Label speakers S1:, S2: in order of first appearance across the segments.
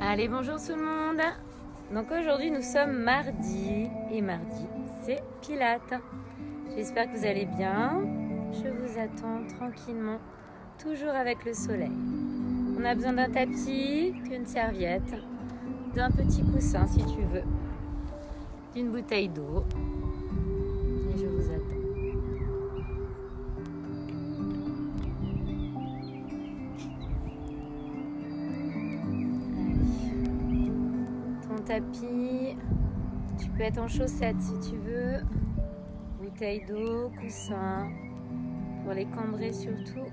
S1: Allez, bonjour tout le monde. Donc aujourd'hui nous sommes mardi et mardi c'est Pilates. J'espère que vous allez bien. Je vous attends tranquillement, toujours avec le soleil. On a besoin d'un tapis, d'une serviette, d'un petit coussin si tu veux, d'une bouteille d'eau. Et je vous attends. Tapis, tu peux être en chaussettes si tu veux, bouteille d'eau, coussin, pour les cambrer surtout.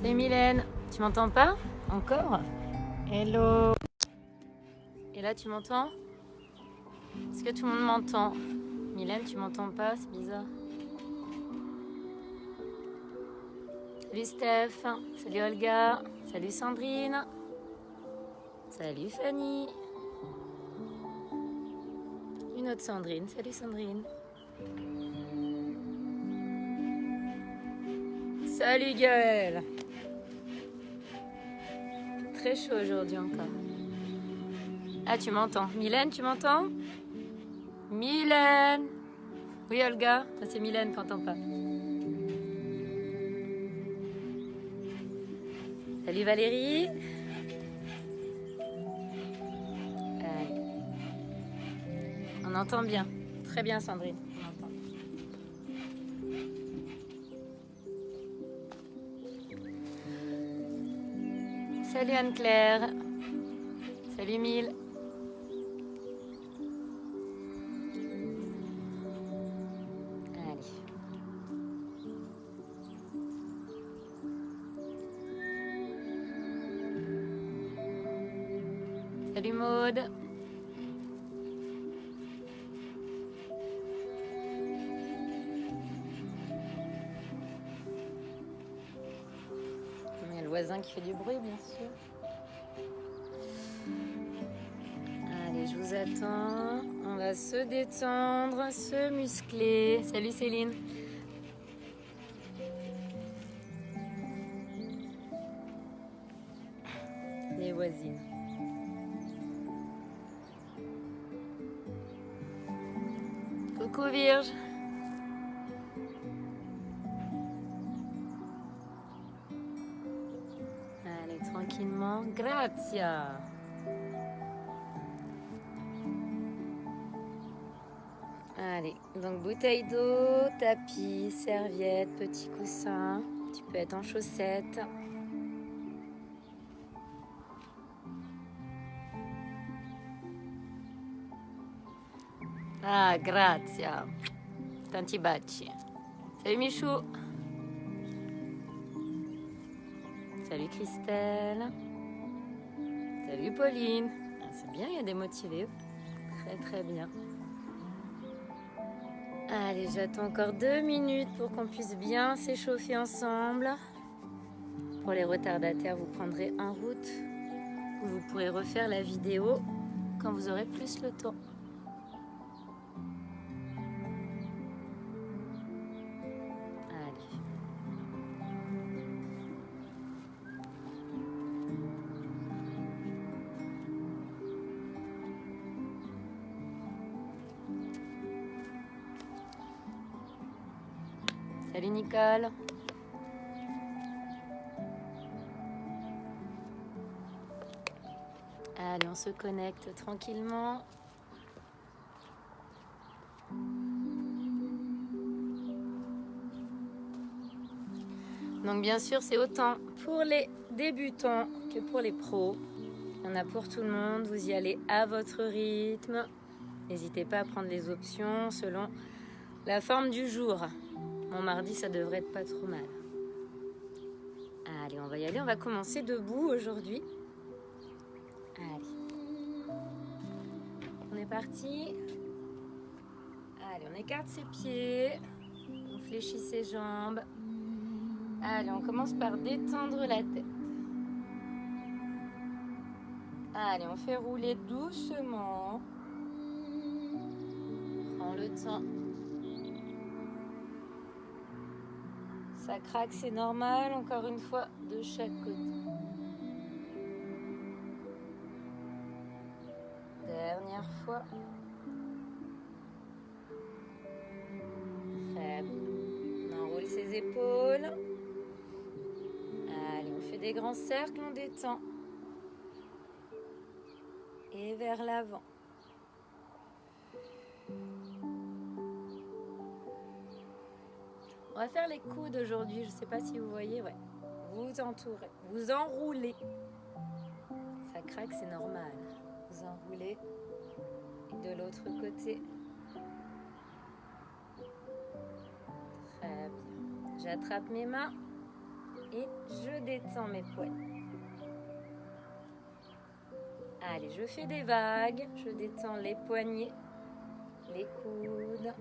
S1: Salut Mylène, tu m'entends pas? Encore? Hello! Et là tu m'entends? Est-ce que tout le monde m'entend? Mylène, tu m'entends pas? C'est bizarre. Salut Steph, salut Olga, salut Sandrine, salut Fanny. Une autre Sandrine, salut Sandrine. Salut Gaëlle. Très chaud aujourd'hui encore. Ah, tu m'entends? Mylène, tu m'entends? Mylène! Oui, Olga? C'est Mylène qui n'entend pas. Salut Valérie! On entend bien. Très bien, Sandrine. On entend. Salut Anne-Claire! Salut Mille! Salut Maude. Il y a le voisin qui fait du bruit, bien sûr. Allez, je vous attends. On va se détendre, se muscler. Salut Céline. Les voisines. Coucou Virge. Allez, tranquillement. Grazia. Allez, donc bouteille d'eau, tapis, serviette, petit coussin. Tu peux être en chaussettes. Ah, grazia. Tanti baci. Salut Michou. Salut Christelle. Salut Pauline. Ah, c'est bien, il y a des motivés. Très très bien. Allez, j'attends encore 2 minutes pour qu'on puisse bien s'échauffer ensemble. Pour les retardataires, vous prendrez en route. Vous pourrez refaire la vidéo quand vous aurez plus le temps. Salut Nicole. Allez, on se connecte tranquillement. Donc bien sûr, c'est autant pour les débutants que pour les pros. Il y en a pour tout le monde. Vous y allez à votre rythme. N'hésitez pas à prendre les options selon la forme du jour. Mon mardi, ça devrait être pas trop mal. Allez, on va y aller. On va commencer debout aujourd'hui. Allez. On est parti. Allez, on écarte ses pieds. On fléchit ses jambes. Allez, on commence par détendre la tête. Allez, on fait rouler doucement. Prends le temps. Ça craque, c'est normal. Encore une fois, de chaque côté. Dernière fois. Très bien. On enroule ses épaules. Allez, on fait des grands cercles, on détend. Et vers l'avant. On va faire les coudes aujourd'hui, je ne sais pas si vous voyez, ouais. Vous entourez, vous enroulez. Ça craque, c'est normal. Vous enroulez. Et de l'autre côté. Très bien. J'attrape mes mains et je détends mes poignets. Allez, je fais des vagues. Je détends les poignets, les coudes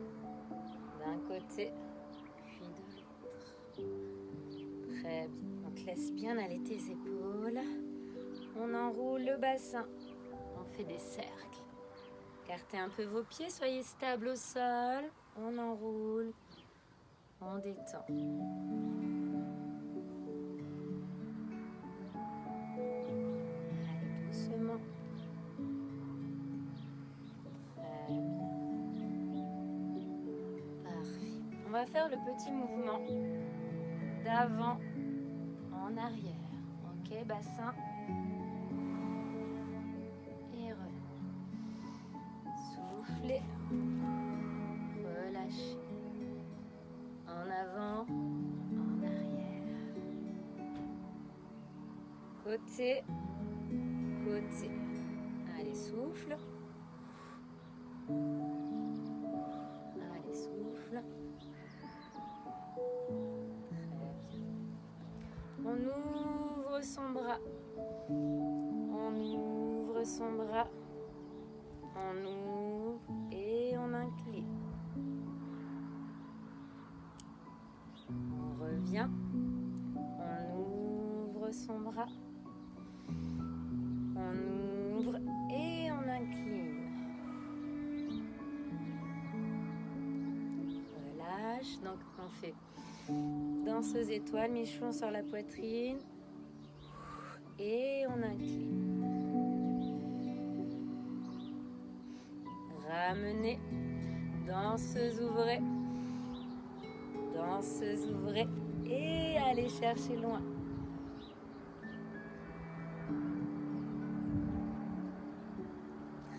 S1: d'un côté. Très bien. On te laisse bien aller tes épaules. On enroule le bassin. On fait des cercles. Écartez un peu vos pieds, soyez stable au sol. On enroule. On détend. Allez, doucement. Très bien. Parfait. On va faire le petit mouvement d'avant en arrière. Ok, bassin. Et relâche. Soufflez. Relâchez. En avant, en arrière. Côté, côté. Allez, souffle. Allez, souffle. On ouvre son bras. On ouvre son bras. On ouvre et on incline. On revient. On ouvre son bras. On ouvre et on incline. Relâche. Donc on fait danseuse étoile, mi-chevron sur la poitrine. Et on incline. Ramenez. Danseuse ouvrez. Danseuse ouvrez. Et allez chercher loin.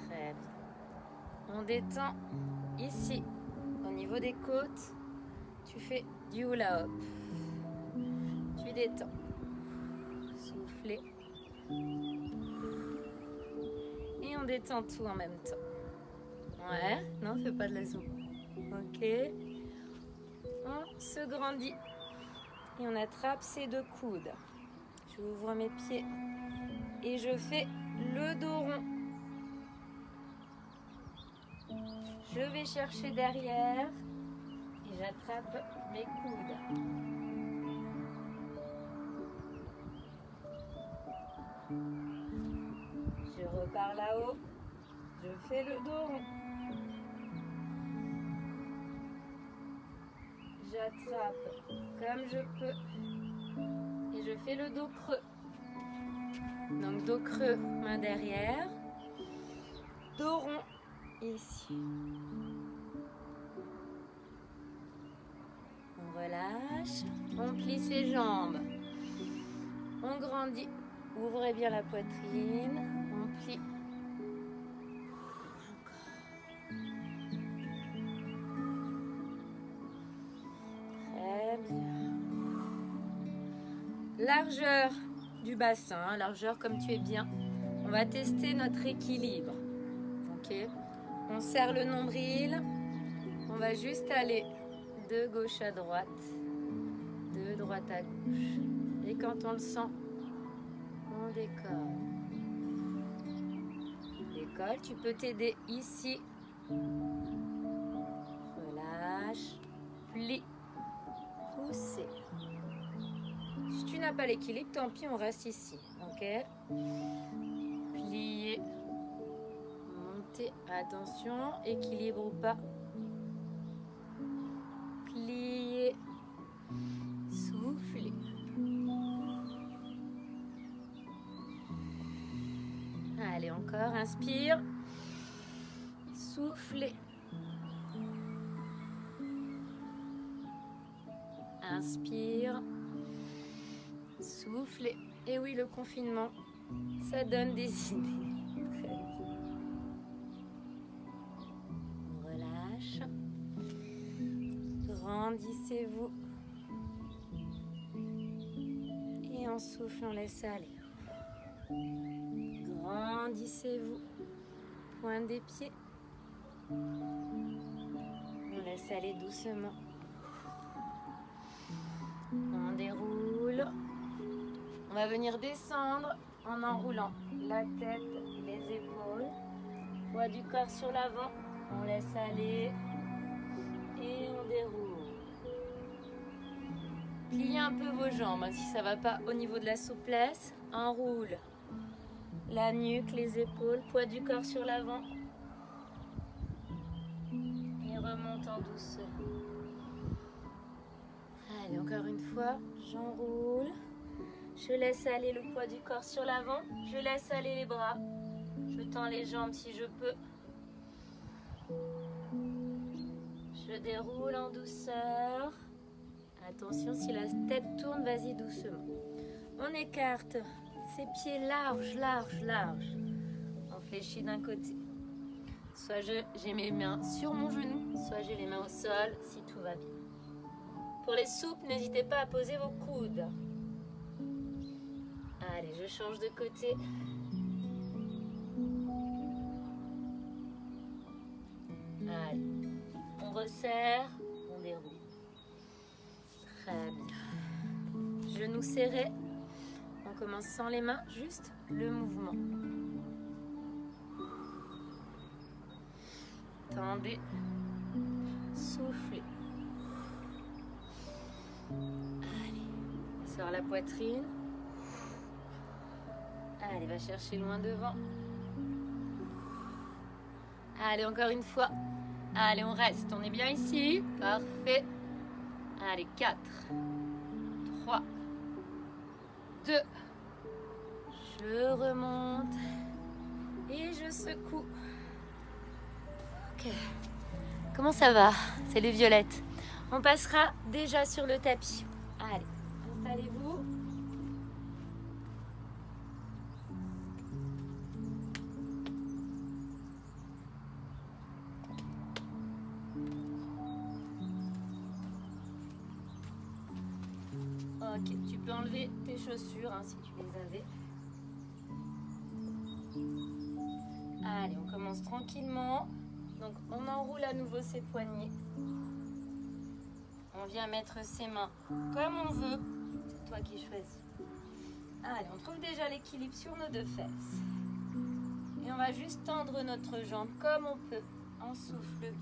S1: Très bien. On détend ici, au niveau des côtes. Tu fais du hula hop. Tu détends. Soufflez. Et on détend tout en même temps. Ouais, non, fais pas de la zoom. Ok. On se grandit. Et on attrape ses deux coudes. J'ouvre mes pieds. Et je fais le dos rond. Je vais chercher derrière. Et j'attrape mes coudes. Je repars là-haut. Je fais le dos rond. J'attrape comme je peux. Et je fais le dos creux. Donc dos creux, main derrière. Dos rond, ici. On relâche. On plie ses jambes. On grandit. Ouvrez bien la poitrine. On plie. Très bien. Largeur du bassin, largeur comme tu es bien. On va tester notre équilibre. Ok. On serre le nombril. On va juste aller de gauche à droite, de droite à gauche. Et quand on le sent, on décolle. Décolle, tu peux t'aider ici. Relâche, plie, pousser. Si tu n'as pas l'équilibre, tant pis, on reste ici. Ok? Plie. côté. Attention, équilibre ou pas. Pliez. Soufflez. Allez, encore, inspire. Soufflez. Inspire. Soufflez. Et oui, le confinement, ça donne des idées. Très bien. On relâche. Grandissez-vous. Et en souffle, on laisse aller. Grandissez-vous. Pointe des pieds. On laisse aller doucement. On déroule. On va venir descendre en enroulant la tête, les épaules. Poids du corps sur l'avant. On laisse aller. Et on déroule. Pliez un peu vos jambes si ça ne va pas au niveau de la souplesse. Enroule. La nuque, les épaules, poids du corps sur l'avant. Et remonte en douceur. Allez, encore une fois, j'enroule. Je laisse aller le poids du corps sur l'avant. Je laisse aller les bras. Je tends les jambes si je peux. Je déroule en douceur. Attention, si la tête tourne, vas-y doucement. On écarte ses pieds larges, larges, larges. On fléchit d'un côté. Soit j'ai mes mains sur mon genou, soit j'ai les mains au sol, si tout va bien. Pour les souples, n'hésitez pas à poser vos coudes. Allez, je change de côté. Allez, on resserre, on déroule. Très bien. Genoux serrés. On commence sans les mains, juste le mouvement. Tendez. Soufflez. Allez. Sors la poitrine. Allez, va chercher loin devant. Allez, encore une fois. Allez, on reste. On est bien ici. Parfait. Allez, 4, 3, 2. Je remonte. Et je secoue. Ok. Comment ça va? C'est les violettes. On passera déjà sur le tapis. Allez, installez-vous. Ok, tu peux enlever tes chaussures si tu les avais. Allez, on commence tranquillement. Donc, on enroule à nouveau ses poignets. On vient mettre ses mains comme on veut. C'est toi qui choisis. Allez, on trouve déjà l'équilibre sur nos deux fesses. Et on va juste tendre notre jambe comme on peut en souffle.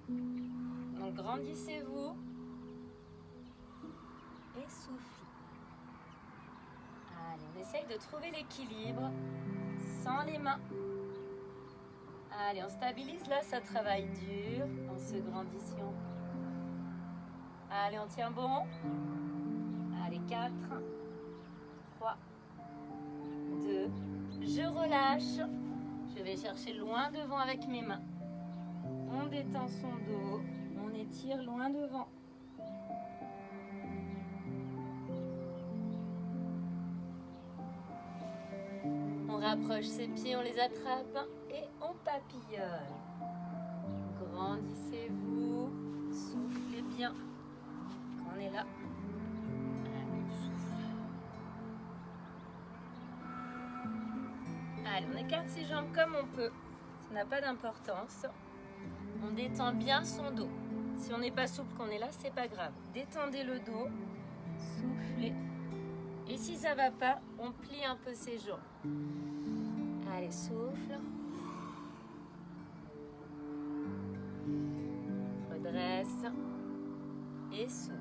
S1: Donc, grandissez-vous. Et soufflez. Allez, on essaye de trouver l'équilibre sans les mains. Allez, on stabilise. Là, ça travaille dur en se grandissant. Allez, on tient bon. Allez, 4, 3, 2. Je relâche. Je vais chercher loin devant avec mes mains. On détend son dos. On étire loin devant. On rapproche ses pieds, on les attrape et on papillonne. Grandissez-vous, soufflez bien. Quand on est là, allez, souffle. Allez, on écarte ses jambes comme on peut. Ça n'a pas d'importance. On détend bien son dos. Si on n'est pas souple qu'on est là, c'est pas grave. Détendez le dos, soufflez. Et si ça va pas, on plie un peu ses jambes. Allez, souffle. Redresse. Et souffle.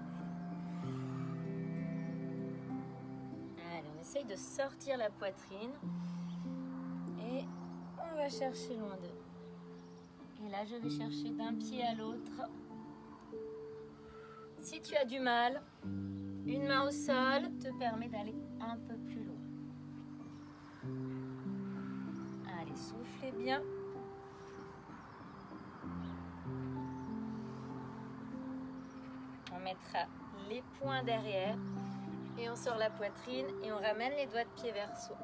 S1: Allez, on essaye de sortir la poitrine. Et on va chercher loin d'eux. Et là, je vais chercher d'un pied à l'autre. Si tu as du mal, une main au sol te permet d'aller un peu plus loin. Allez, soufflez bien. On mettra les poings derrière et on sort la poitrine et on ramène les doigts de pied vers soi.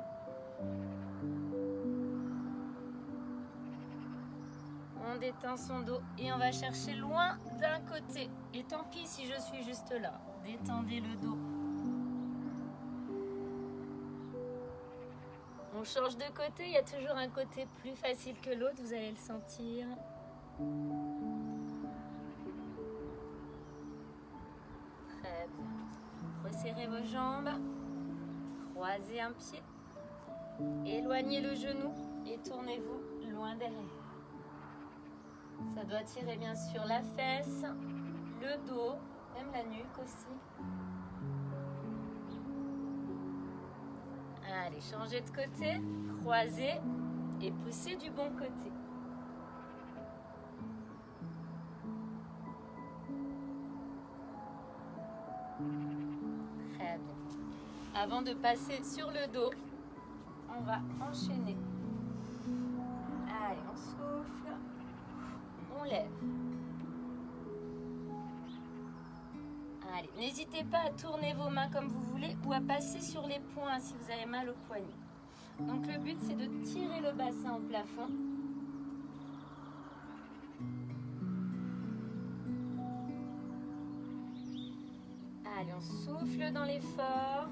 S1: On détend son dos et on va chercher loin d'un côté. Et tant pis si je suis juste là. Détendez le dos. On change de côté, il y a toujours un côté plus facile que l'autre, vous allez le sentir. Très bien. Resserrez vos jambes. Croisez un pied. Éloignez le genou et tournez-vous loin derrière. Ça doit tirer bien sûr la fesse, le dos, même la nuque aussi. Allez, changez de côté, croisez et poussez du bon côté. Très bien. Avant de passer sur le dos, on va enchaîner. Allez, on souffle. On lève. Allez, n'hésitez pas à tourner vos mains comme vous voulez ou à passer sur les poings si vous avez mal au poignet. Donc le but c'est de tirer le bassin au plafond. Allez, on souffle dans l'effort.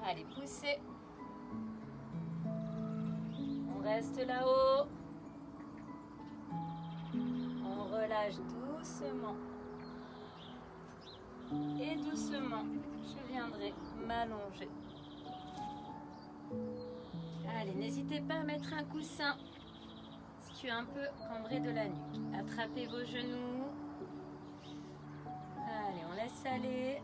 S1: Allez, poussez. On reste là-haut. On relâche doucement. Et doucement, je viendrai m'allonger. Allez, n'hésitez pas à mettre un coussin si tu es un peu cambré de la nuque. Attrapez vos genoux. Allez, on laisse aller.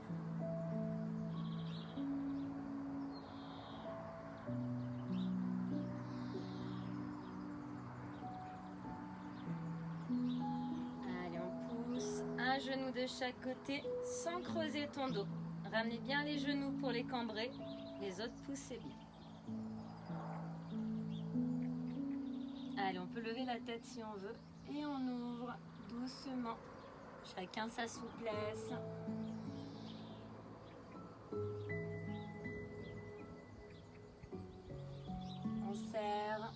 S1: Un genou de chaque côté sans creuser ton dos. Ramenez bien les genoux pour les cambrer, les autres poussez bien. Allez, on peut lever la tête si on veut et on ouvre doucement. Chacun sa souplesse. On serre,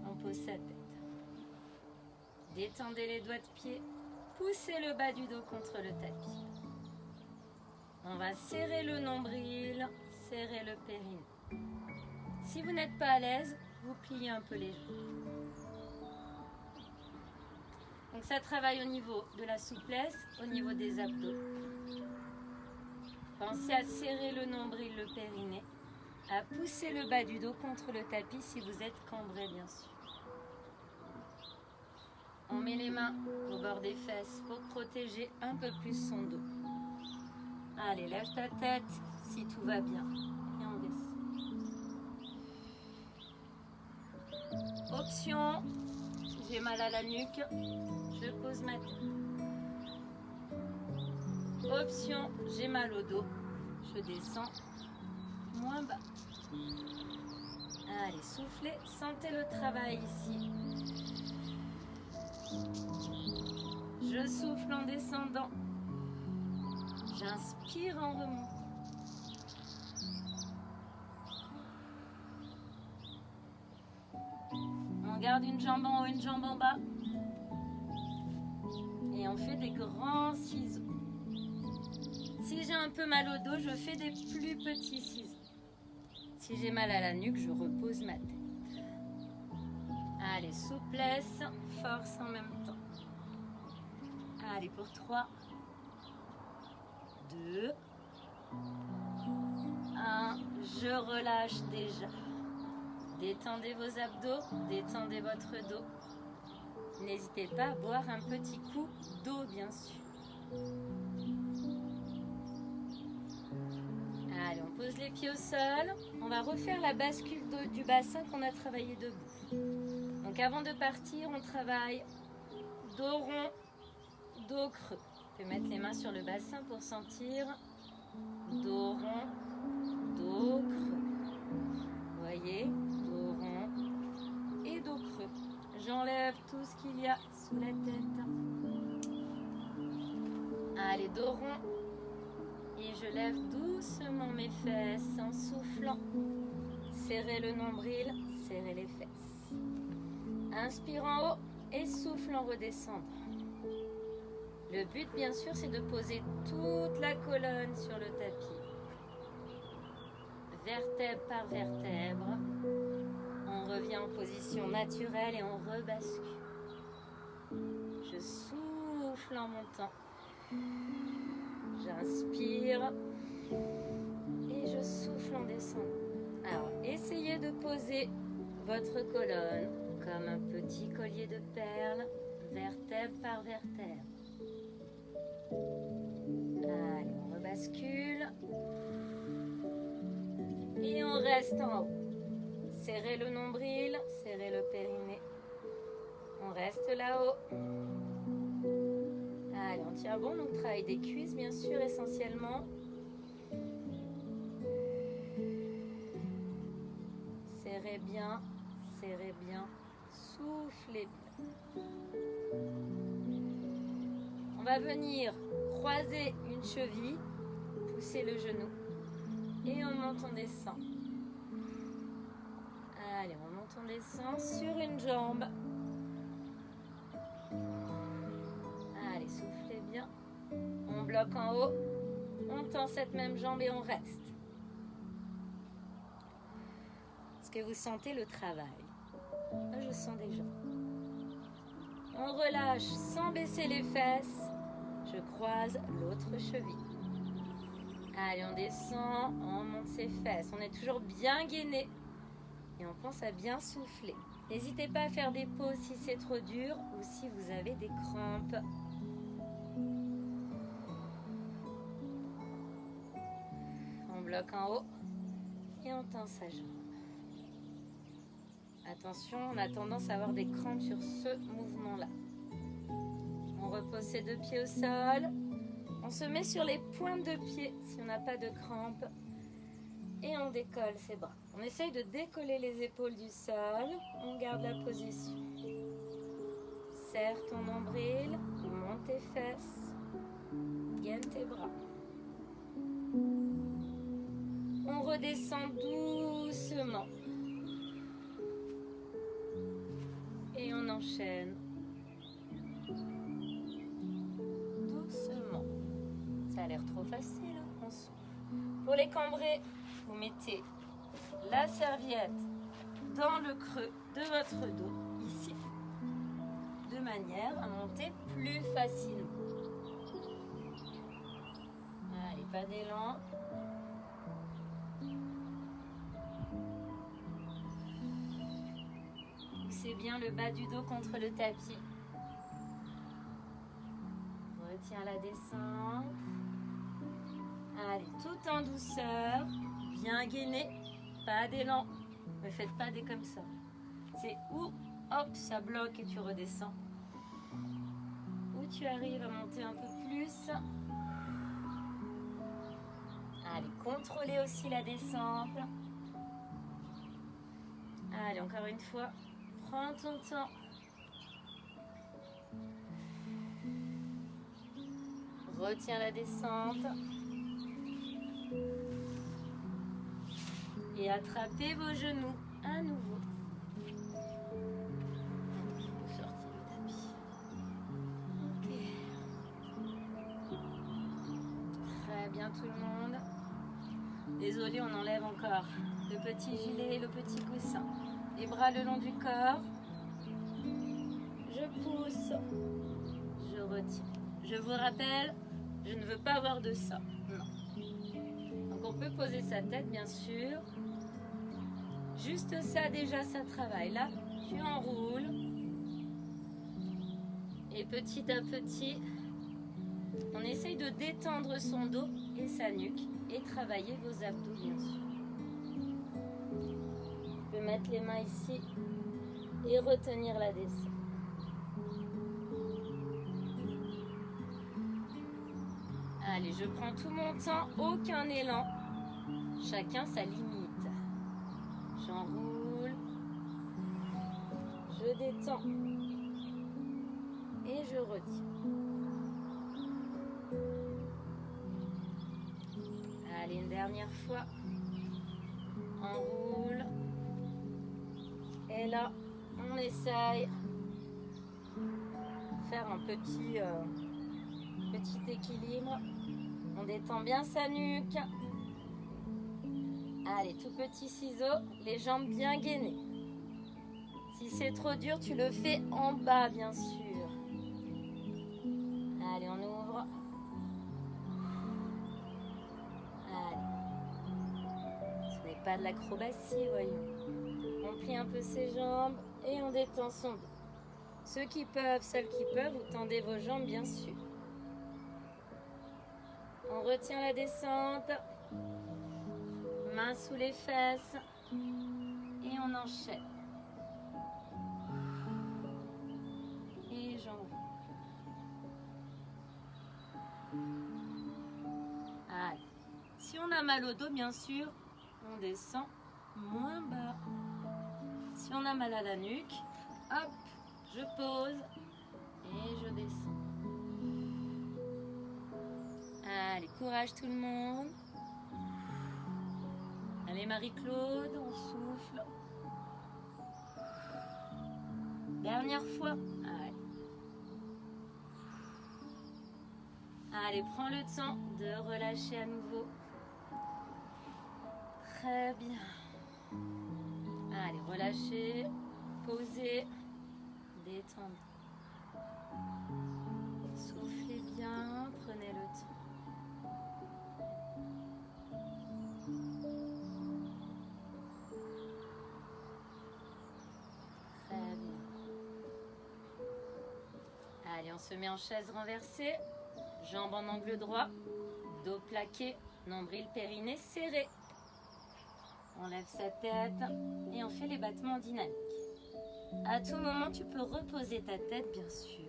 S1: on pose sa tête. Détendez les doigts de pied. Poussez le bas du dos contre le tapis. On va serrer le nombril, serrer le périnée. Si vous n'êtes pas à l'aise, vous pliez un peu les genoux. Donc ça travaille au niveau de la souplesse, au niveau des abdos. Pensez à serrer le nombril, le périnée, à pousser le bas du dos contre le tapis si vous êtes cambré bien sûr. On met les mains au bord des fesses pour protéger un peu plus son dos. Allez, lève ta tête si tout va bien. Et on descend. Option, si j'ai mal à la nuque, je pose ma tête. Option, j'ai mal au dos, je descends moins bas. Allez, soufflez, sentez le travail ici. Je souffle en descendant. J'inspire en remontant. On garde une jambe en haut, une jambe en bas. Et on fait des grands ciseaux. Si j'ai un peu mal au dos, je fais des plus petits ciseaux. Si j'ai mal à la nuque, je repose ma tête. Allez, souplesse, force en même temps. Allez, pour 3, 2, 1. Je relâche déjà. Détendez vos abdos, détendez votre dos. N'hésitez pas à boire un petit coup d'eau, bien sûr. Allez, on pose les pieds au sol. On va refaire la bascule du bassin qu'on a travaillé debout. Donc avant de partir, on travaille dos rond, dos creux. Vous pouvez mettre les mains sur le bassin pour sentir. Dos rond, dos creux. Vous voyez, dos rond et dos creux. J'enlève tout ce qu'il y a sous la tête. Allez, dos rond. Et je lève doucement mes fesses en soufflant. Serrez le nombril, serrez les fesses. Inspire en haut et souffle en redescendant. Le but, bien sûr, c'est de poser toute la colonne sur le tapis. Vertèbre par vertèbre. On revient en position naturelle et on rebascule. Je souffle en montant. J'inspire et je souffle en descendant. Alors, essayez de poser votre colonne comme un petit collier de perles, vertèbre par vertèbre. Allez, on rebascule. Et on reste en haut. Serrez le nombril, serrez le périnée. On reste là-haut. Allez, on tient bon, donc travail des cuisses, bien sûr, essentiellement. Serrez bien, soufflez bien. On va venir croiser une cheville, pousser le genou et on monte, on descend. Allez, on monte, on descend sur une jambe. Allez, soufflez bien. On bloque en haut, on tend cette même jambe et on reste. Est-ce que vous sentez le travail? Moi, je sens déjà. On relâche sans baisser les fesses. Je croise l'autre cheville. Allez, on descend, on monte ses fesses. On est toujours bien gainé. Et on pense à bien souffler. N'hésitez pas à faire des pauses si c'est trop dur ou si vous avez des crampes. On bloque en haut et on tend sa jambe. Attention, on a tendance à avoir des crampes sur ce mouvement-là. On repose ses deux pieds au sol. On se met sur les pointes de pied si on n'a pas de crampes. Et on décolle ses bras. On essaye de décoller les épaules du sol. On garde la position. Serre ton nombril, monte tes fesses, gaine tes bras. On redescend doucement. Et on enchaîne. Doucement. Ça a l'air trop facile, hein? On souffle. Pour les cambrer, vous mettez la serviette dans le creux de votre dos, ici, de manière à monter plus facilement. Allez, pas d'élan. Poussez bien le bas du dos contre le tapis. Retiens la descente. Allez, tout en douceur, bien gainé, pas d'élan. Ne faites pas des comme ça. C'est où, hop, ça bloque et tu redescends. Où tu arrives à monter un peu plus. Allez, contrôlez aussi la descente. Allez, encore une fois, prends ton temps. Retiens la descente. Et attrapez vos genoux à nouveau. Sortez le tapis. Ok. Très bien tout le monde. Désolé, on enlève encore le petit gilet et le petit coussin. Les bras le long du corps. Je pousse. Je retiens. Je vous rappelle, je ne veux pas avoir de ça. Non. Donc on peut poser sa tête, bien sûr. Juste ça, déjà, ça travaille. Là, tu enroules. Et petit à petit, on essaye de détendre son dos et sa nuque. Et travailler vos abdos, bien sûr. Je peux mettre les mains ici et retenir la descente. Allez, je prends tout mon temps, aucun élan. Chacun sa limite. J'enroule. Je détends. Et je retiens. Allez, une dernière fois. Enroule. Et là, on essaye de faire un petit équilibre. On détend bien sa nuque. Allez, tout petit ciseau, les jambes bien gainées. Si c'est trop dur, tu le fais en bas, bien sûr. Allez, on ouvre. Allez. Ce n'est pas de l'acrobatie, voyons. On plie un peu ses jambes et on détend son dos. Ceux qui peuvent, celles qui peuvent, vous tendez vos jambes, bien sûr. On retient la descente. Mains sous les fesses. Et on enchaîne. Et j'enroule. Allez. Si on a mal au dos, bien sûr, on descend moins bas. Si on a mal à la nuque, hop, je pose et je descends. Allez, courage tout le monde. Allez Marie-Claude, on souffle. Dernière fois. Allez. Allez, prends le temps de relâcher à nouveau. Très bien. Allez, relâchez, posez, détendez. Soufflez bien, prenez le temps. Très bien. Allez, on se met en chaise renversée, jambes en angle droit, dos plaqué, nombril périnée serré. On lève sa tête et on fait les battements dynamiques. À tout moment, tu peux reposer ta tête, bien sûr.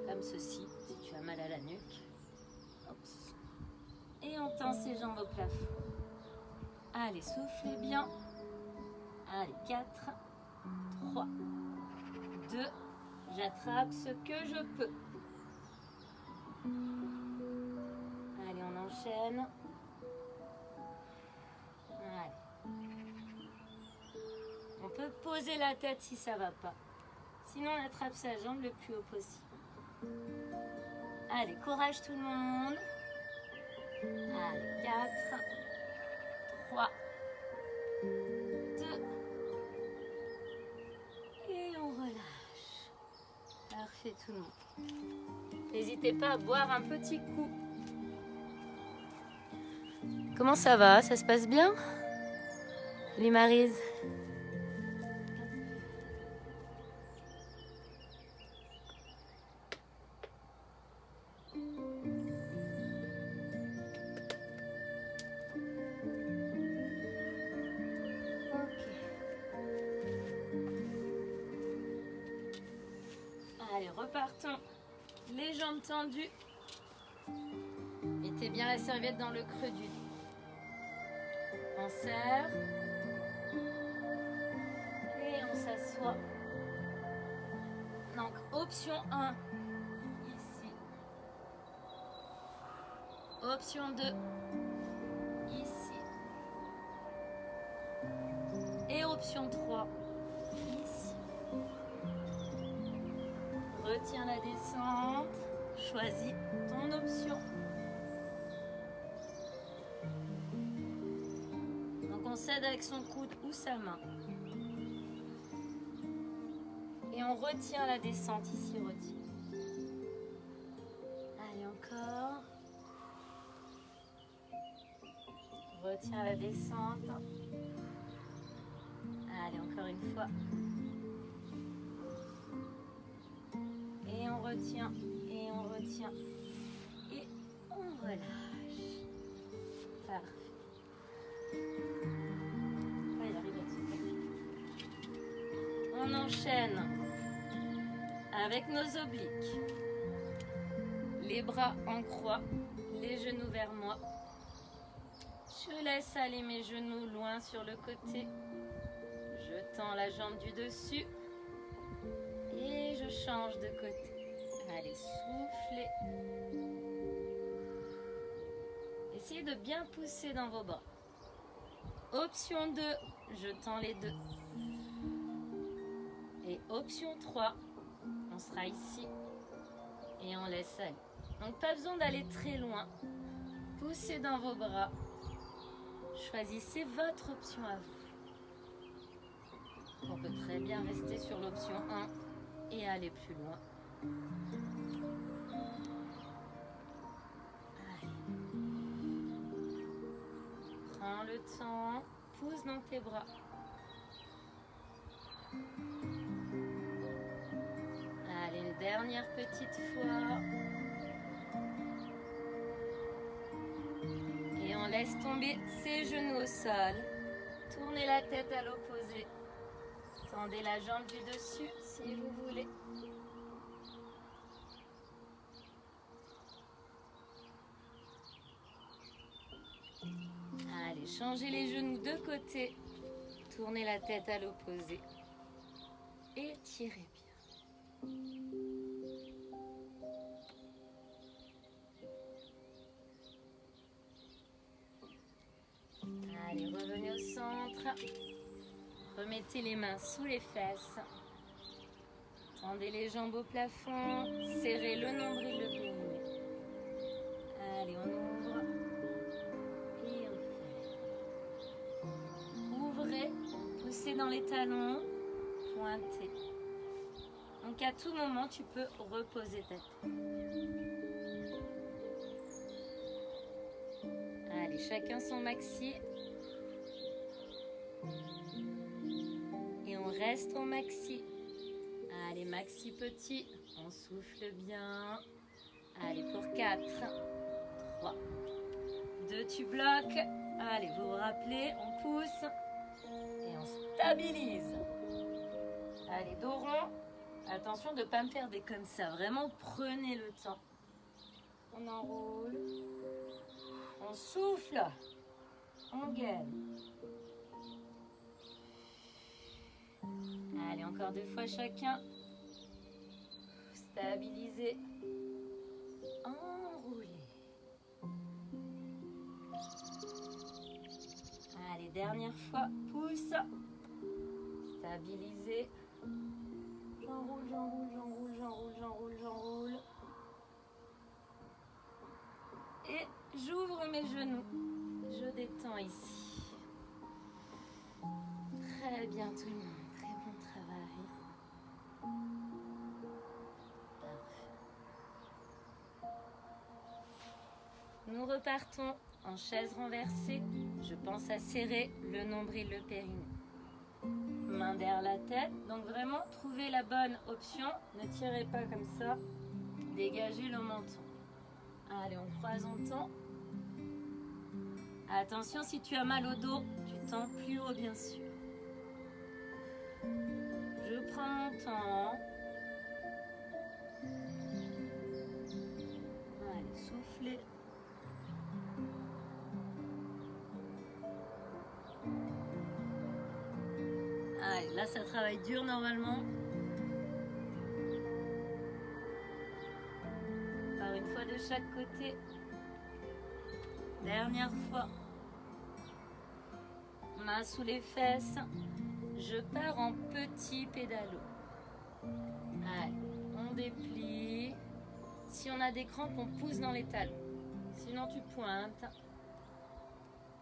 S1: Comme ceci, si tu as mal à la nuque. Oups. Et on tend ses jambes au plafond. Allez, soufflez bien. Allez, 4, 3, 2, j'attrape ce que je peux. Allez, on enchaîne. Allez. On peut poser la tête si ça ne va pas. Sinon, on attrape sa jambe le plus haut possible. Allez, courage tout le monde. Allez, 4, 3, 2. Et on relâche. Parfait tout le monde. N'hésitez pas à boire un petit coup. Comment ça va? Ça se passe bien? Salut Maryse. Allez, repartons. Les jambes tendues. Mettez bien la serviette dans le creux du dos. On serre. Et on s'assoit. Donc, option 1, ici. Option 2, ici. Et option 3, ici. Retiens la descente. Choisis ton option. Donc on s'aide avec son coude ou sa main. Et on retient la descente ici, retient. Allez, encore. Retiens la descente. Allez, encore une fois. Et on retient, et on retient, et on relâche. Parfait. On va y arriver avec ce tapis. On enchaîne avec nos obliques. Les bras en croix, les genoux vers moi. Je laisse aller mes genoux loin sur le côté. Je tends la jambe du dessus et je change de côté. Allez, soufflez. Essayez de bien pousser dans vos bras. Option 2, je tends les deux. Et option 3, on sera ici et on laisse aller. Donc pas besoin d'aller très loin. Poussez dans vos bras. Choisissez votre option à vous. On peut très bien rester sur l'option 1 et aller plus loin. Allez. Prends le temps, pousse dans tes bras. Allez, une dernière petite fois. Et on laisse tomber ses genoux au sol. Tournez la tête à l'opposé. Tendez la jambe du dessus si vous voulez. Allez, changez les genoux de côté. Tournez la tête à l'opposé. Étirez bien. Allez, revenez au centre. Remettez les mains sous les fesses. Tendez les jambes au plafond. Serrez le nombril, le périnée. Allez, on ouvre. Et on ferme. Ouvrez. Poussez dans les talons. Pointez. Donc à tout moment, tu peux reposer ta tête. Allez, chacun son maxi. Et on reste au maxi. Allez, maxi petit. On souffle bien. Allez, pour 4, 3, 2, tu bloques. Allez, vous vous rappelez, on pousse. Et on stabilise. Allez, dos rond. Attention de ne pas me faire des comme ça. Vraiment, prenez le temps. On enroule. On souffle. On gaine. Allez, encore 2 fois chacun. Stabilisez. Enroulez. Allez, dernière fois. Pousse. Stabilisez. J'enroule, j'enroule, j'enroule, j'enroule, j'enroule, j'enroule. Et j'ouvre mes genoux. Je détends ici. Très bien tout le monde. Très bon travail. Parfait. Nous repartons en chaise renversée. Je pense à serrer le nombril, le périnée. Main derrière la tête. Donc vraiment, trouvez la bonne option. Ne tirez pas comme ça. Dégagez le menton. Allez, on croise, on tend. Attention, si tu as mal au dos, tu tends plus haut, bien sûr. Je prends mon temps. Allez, soufflez. Allez, là, ça travaille dur normalement. Par une fois de chaque côté. Dernière fois. Main sous les fesses. Je pars en petit pédalo. Allez, on déplie. Si on a des crampes, on pousse dans les talons. Sinon, tu pointes.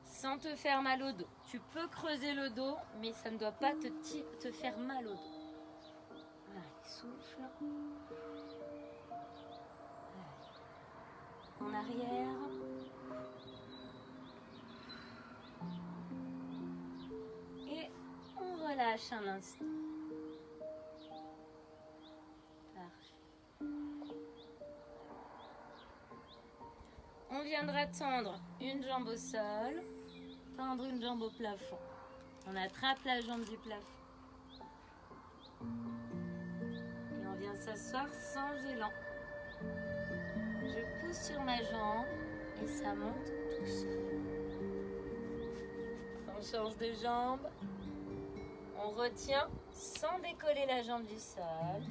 S1: Sans te faire mal au dos. Tu peux creuser le dos, mais ça ne doit pas te faire mal au dos. Allez, souffle. Allez. En arrière. Et on relâche un instant. Parfait. On viendra tendre une jambe au sol, tendre une jambe au plafond. On attrape la jambe du plafond. Et on vient s'asseoir sans élan. Je pousse sur ma jambe et ça monte tout seul. On change de jambe. On retient sans décoller la jambe du sol.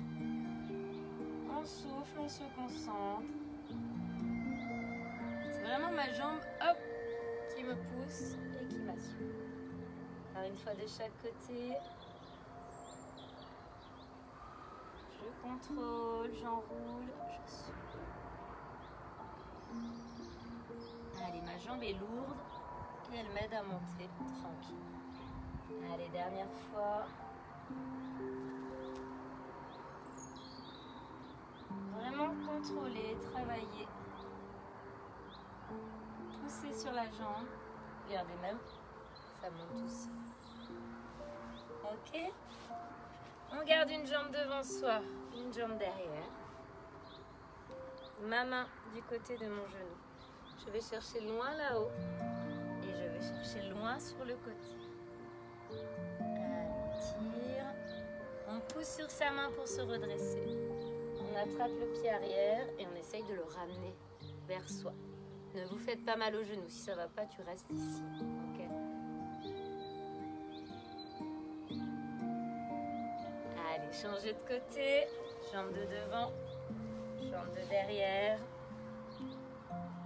S1: On souffle, on se concentre. C'est vraiment ma jambe, hop, qui me pousse et qui m'assure. Alors une fois de chaque côté. Je contrôle, j'enroule, je souffle. Allez, ma jambe est lourde et elle m'aide à monter tranquille. Allez, dernière fois. Vraiment contrôler, travailler. Pousser sur la jambe. Regardez même, ça monte aussi. Ok? On garde une jambe devant soi, une jambe derrière. Ma main du côté de mon genou. Je vais chercher loin là-haut et je vais chercher loin sur le côté. Allez, tire. On pousse sur sa main pour se redresser. On attrape le pied arrière et on essaye de le ramener vers soi. Ne vous faites pas mal au genou. Si ça ne va pas, tu restes ici. Ok? Allez, changez de côté. Jambe de devant, jambe de derrière.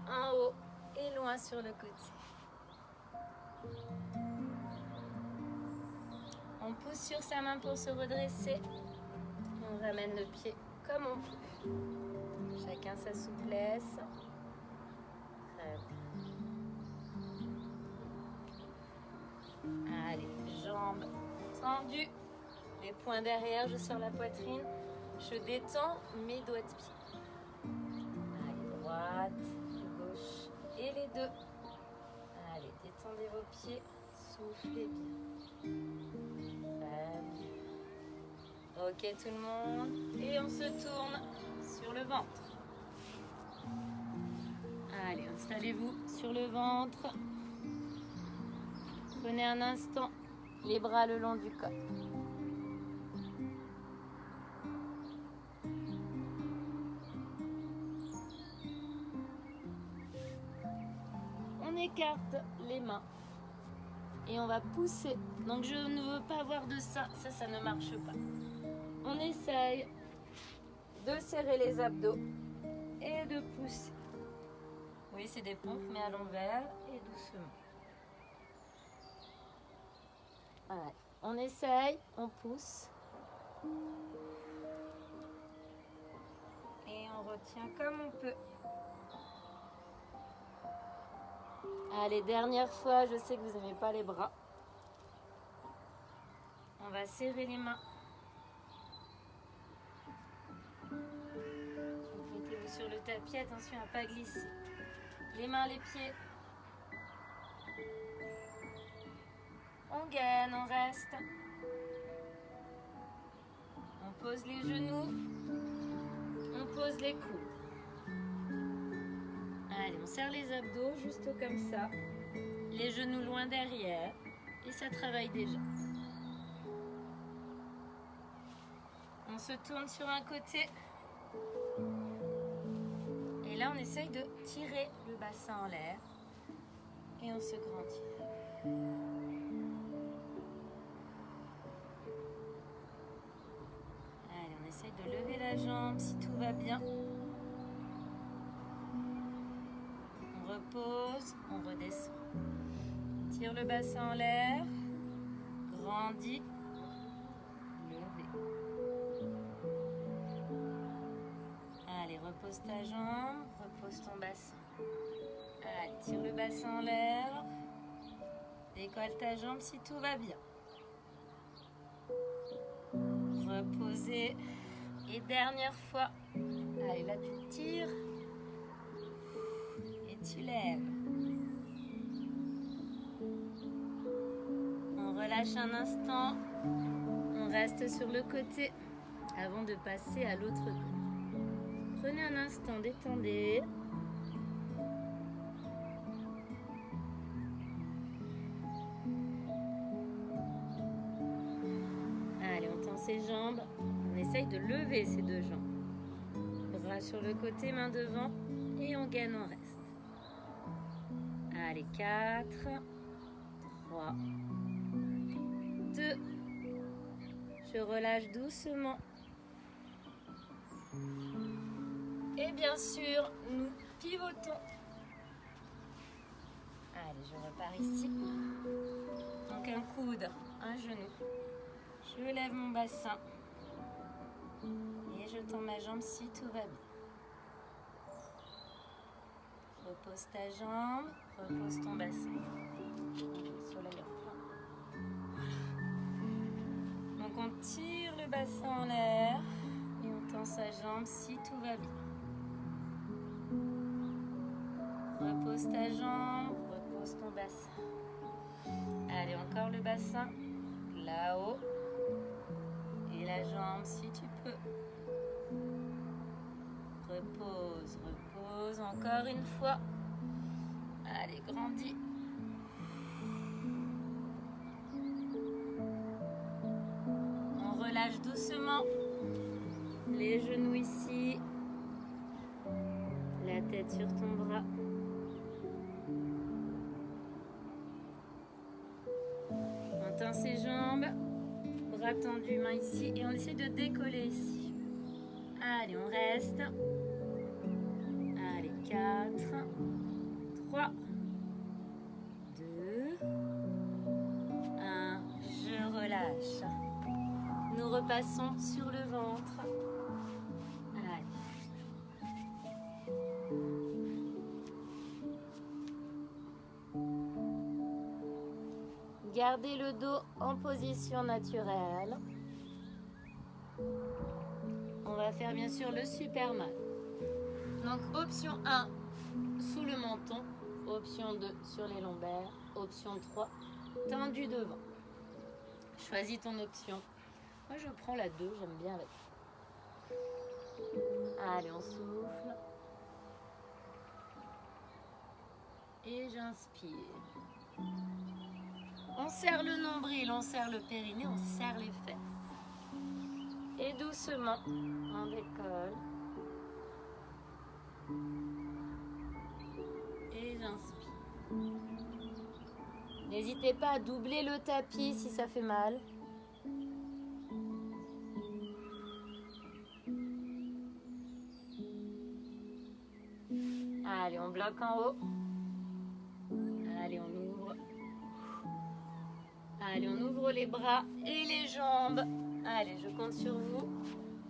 S1: En haut et loin sur le côté. On pousse sur sa main pour se redresser. On ramène le pied comme on peut. Chacun sa souplesse. Très bien. Allez, jambes tendues. Les poings derrière, je sors la poitrine. Je détends mes doigts de pied. Allez, droite, gauche et les deux. Allez, détendez vos pieds. Soufflez bien. Très bien. Ok tout le monde. Et on se tourne sur le ventre. Allez, installez-vous sur le ventre. Prenez un instant les bras le long du corps. On écarte les mains et on va pousser. Donc je ne veux pas avoir de ça, ça ne marche pas. On essaye de serrer les abdos et de pousser. Oui, c'est des pompes, mais à l'envers et doucement. Voilà. On essaye, on pousse. Et on retient comme on peut. Allez, dernière fois, je sais que vous n'aimez pas les bras. On va serrer les mains. Mettez-vous sur le tapis, attention à ne pas glisser. Les mains, les pieds. On gaine, on reste. On pose les genoux. On pose les coudes. Allez, on serre les abdos, juste comme ça. Les genoux loin derrière. Et ça travaille déjà. On se tourne sur un côté. Et là, on essaye de tirer le bassin en l'air. Et on se grandit. Allez, on essaye de lever la jambe si tout va bien. On repose, on redescend. Tire le bassin en l'air. Grandis. Levez. Allez, repose ta jambe, repose ton bassin. Allez, tire le bassin en l'air. Décolle ta jambe si tout va bien. Reposez. Et dernière fois. Allez, là tu tires. Et tu lèves. On relâche un instant. On reste sur le côté avant de passer à l'autre côté. Prenez un instant, détendez. Allez, on tend ses jambes. On essaye de lever ses deux jambes. Bras sur le côté, main devant. Et on gaine, on reste. Allez, 4, 3, 2. Je relâche doucement. Et bien sûr, nous pivotons. Allez, je repars ici. Donc un coude, un genou. Je lève mon bassin. Et je tends ma jambe si tout va bien. Repose ta jambe, repose ton bassin. Le soleil reprend. Donc on tire le bassin en l'air et on tend sa jambe si tout va bien. Repose ta jambe, repose ton bassin. Allez, encore le bassin, là-haut. Et la jambe si tu peux. Repose, repose, encore une fois. Allez, grandis. On relâche doucement. Les genoux ici. La tête sur ton bras. On tend ses jambes. Bras tendus, main ici. Et on essaie de décoller ici. Allez, on reste. Allez, 4, 3, 2, 1. Je relâche. Nous repassons sur le ventre. Allez. Gardez le dos en position naturelle. On va faire bien sûr le Superman. Donc option 1, sous le menton. Option 2, sur les lombaires. Option 3, tendu devant. Choisis ton option. Moi je prends la 2, j'aime bien la 2. Allez, on souffle. Et j'inspire. On serre le nombril, on serre le périnée, on serre les fesses. Et doucement, on décolle. Et j'inspire. N'hésitez pas à doubler le tapis si ça fait mal. Allez, on bloque en haut. Allez, on ouvre. Allez, on ouvre les bras et les jambes. Allez, je compte sur vous.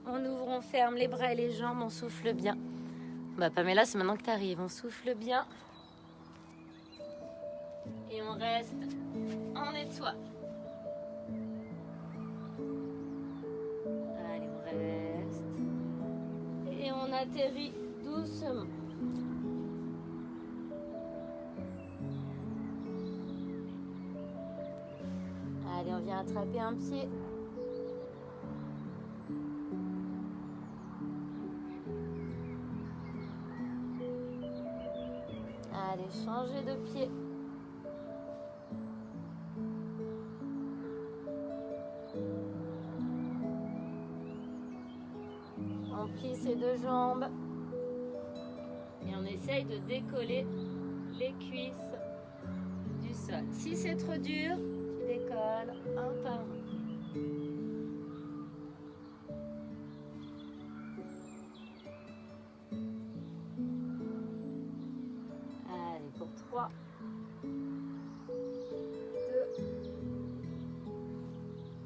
S1: On ouvre, on ferme les bras et les jambes, on souffle bien. Bah Pamela, c'est maintenant que tu arrives. On souffle bien. Et on reste en étoile. Allez, on reste. Et on atterrit doucement. Allez, on vient attraper un pied. Allez, changer de pied. On plie ses deux jambes. Et on essaye de décoller les cuisses du sol. Si c'est trop dur, tu décolles un par un. Allez, pour 3, 2,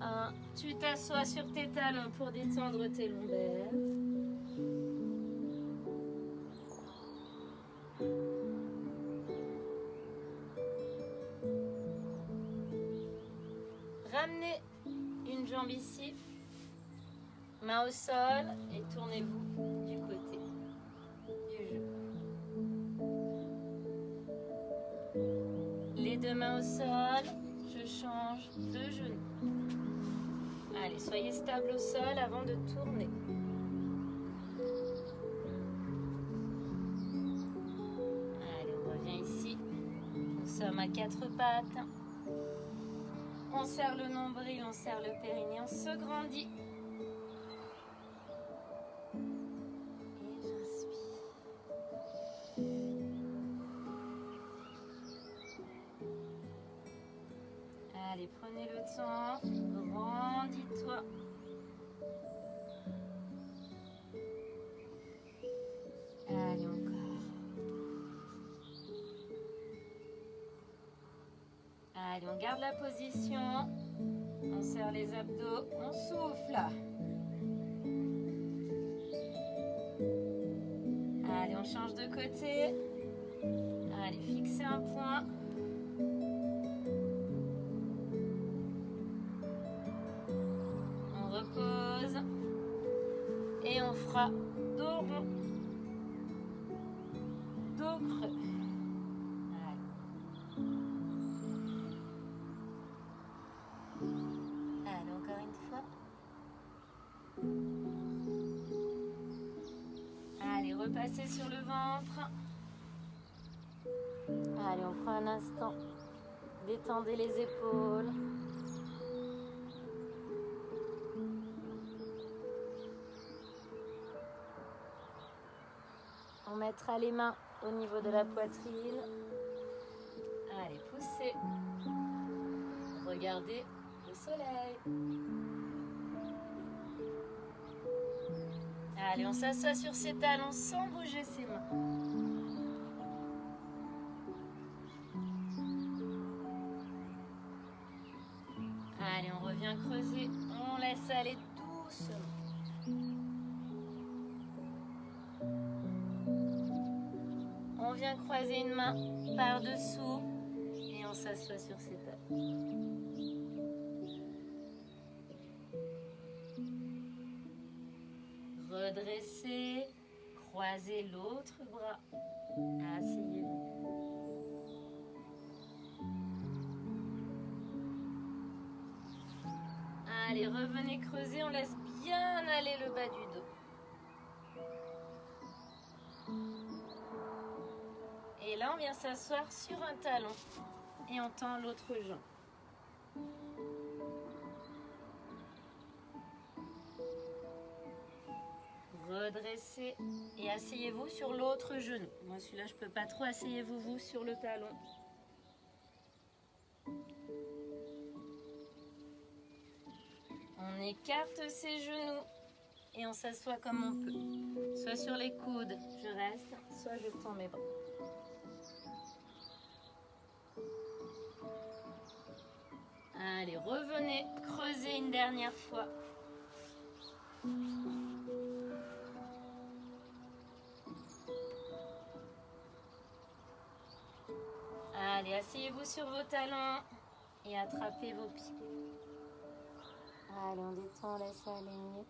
S1: 1. Tu t'assois sur tes talons pour détendre tes lombaires. Ramenez une jambe ici, main au sol et tournez-vous du côté du genou. Les deux mains au sol, je change de genou. Allez, soyez stable au sol avant de tourner. Allez, on revient ici. Nous sommes à 4 pattes. On serre le nombril, on serre le périnée, on se grandit. Et j'inspire. Allez, prenez le temps, grandis-toi. Allez, encore. Allez, on garde la position. On serre les abdos, on souffle. Allez, on change de côté. Allez, fixez un point. On repose. Et on fera dos rond. Dos creux. Allez, encore une fois. Allez, repassez sur le ventre. Allez, on prend un instant. Détendez les épaules. On mettra les mains au niveau de la poitrine. Allez, poussez. Regardez le soleil. Allez, on s'assoit sur ses talons sans bouger ses mains. Allez, on revient creuser. On laisse aller doucement. On vient croiser une main par-dessous et on s'assoit sur ses talons. Redressez, croisez l'autre bras. Asseyez-vous. Allez, revenez creuser, on laisse bien aller le bas du dos. Et là, on vient s'asseoir sur un talon et on tend l'autre jambe. Redressez et asseyez-vous sur l'autre genou. Moi, celui-là, je ne peux pas trop. Asseyez-vous, vous, sur le talon. On écarte ses genoux et on s'assoit comme on peut. Soit sur les coudes, je reste, soit je tends mes bras. Allez, revenez, creusez une dernière fois. Allez, asseyez-vous sur vos talons et attrapez vos pieds. Allez, on détend, on laisse aller.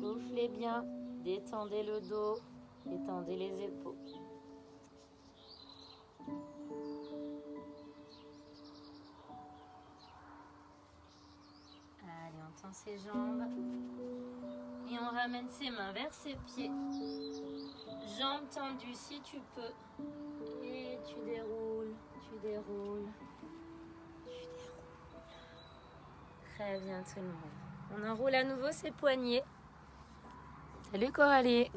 S1: Soufflez bien, détendez le dos, détendez les épaules. Allez, on tend ses jambes et on ramène ses mains vers ses pieds. Jambes tendues si tu peux. Et tu déroules, tu déroules, tu déroules. Très bien tout le monde. On enroule à nouveau ses poignets. Salut Coralie.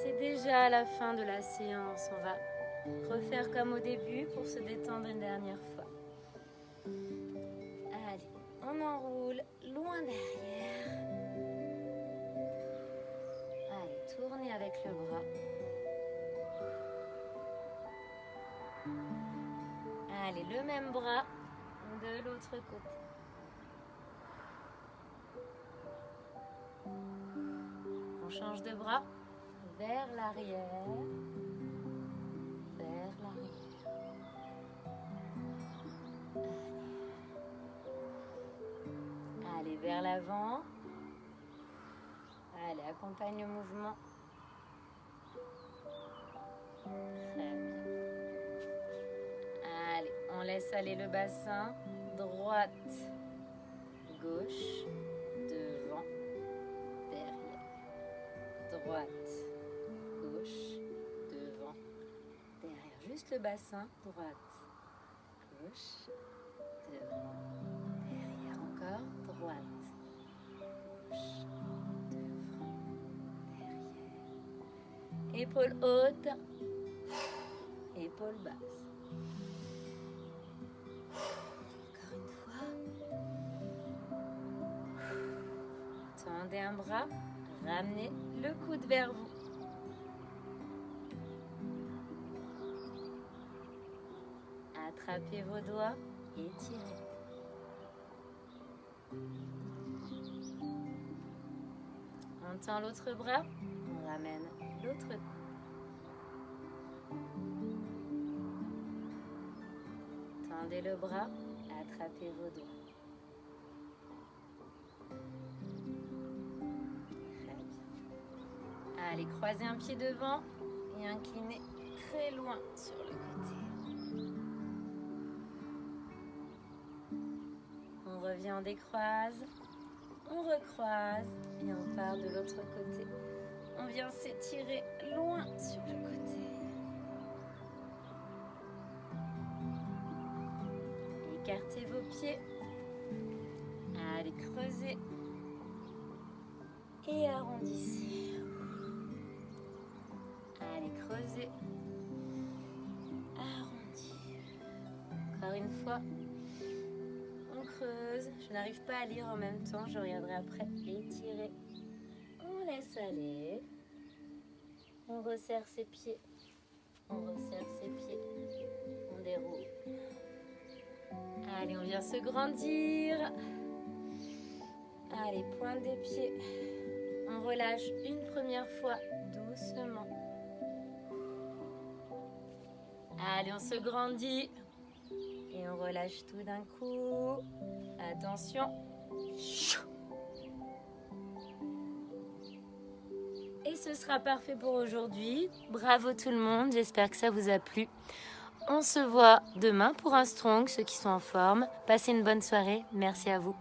S1: C'est déjà la fin de la séance. On va refaire comme au début pour se détendre une dernière fois. Allez, on enroule loin derrière. Allez, tournez avec le bras. Allez, le même bras de l'autre côté. On change de bras vers l'arrière, vers l'arrière. Allez, vers l'avant. Allez, accompagne le mouvement. Très bien. Allez, on laisse aller le bassin. Droite, gauche, devant, derrière. droite, gauche, devant, derrière. Juste le bassin, droite, gauche, devant, derrière. Encore, droite, gauche, devant, derrière. Épaules hautes, épaules basses. Encore une fois. Tendez un bras, ramenez le coude vers vous. Attrapez vos doigts et tirez. On tend l'autre bras, on ramène l'autre coude. Tendez le bras, attrapez vos doigts. Allez, croisez un pied devant et inclinez très loin sur le côté. On revient, on décroise, on recroise et on part de l'autre côté. On vient s'étirer loin sur le côté. Écartez vos pieds. Allez, creusez et arrondissez. Allez, creusez, arrondir. Encore une fois, on creuse. Je n'arrive pas à lire en même temps, je regarderai après. Étirez. On laisse aller. On resserre ses pieds. On resserre ses pieds. On déroule. Allez, on vient se grandir. Allez, pointe des pieds. On relâche une première fois doucement. Allez, on se grandit et on relâche tout d'un coup. Attention. Et ce sera parfait pour aujourd'hui. Bravo tout le monde, j'espère que ça vous a plu. On se voit demain pour un strong, ceux qui sont en forme. Passez une bonne soirée, merci à vous.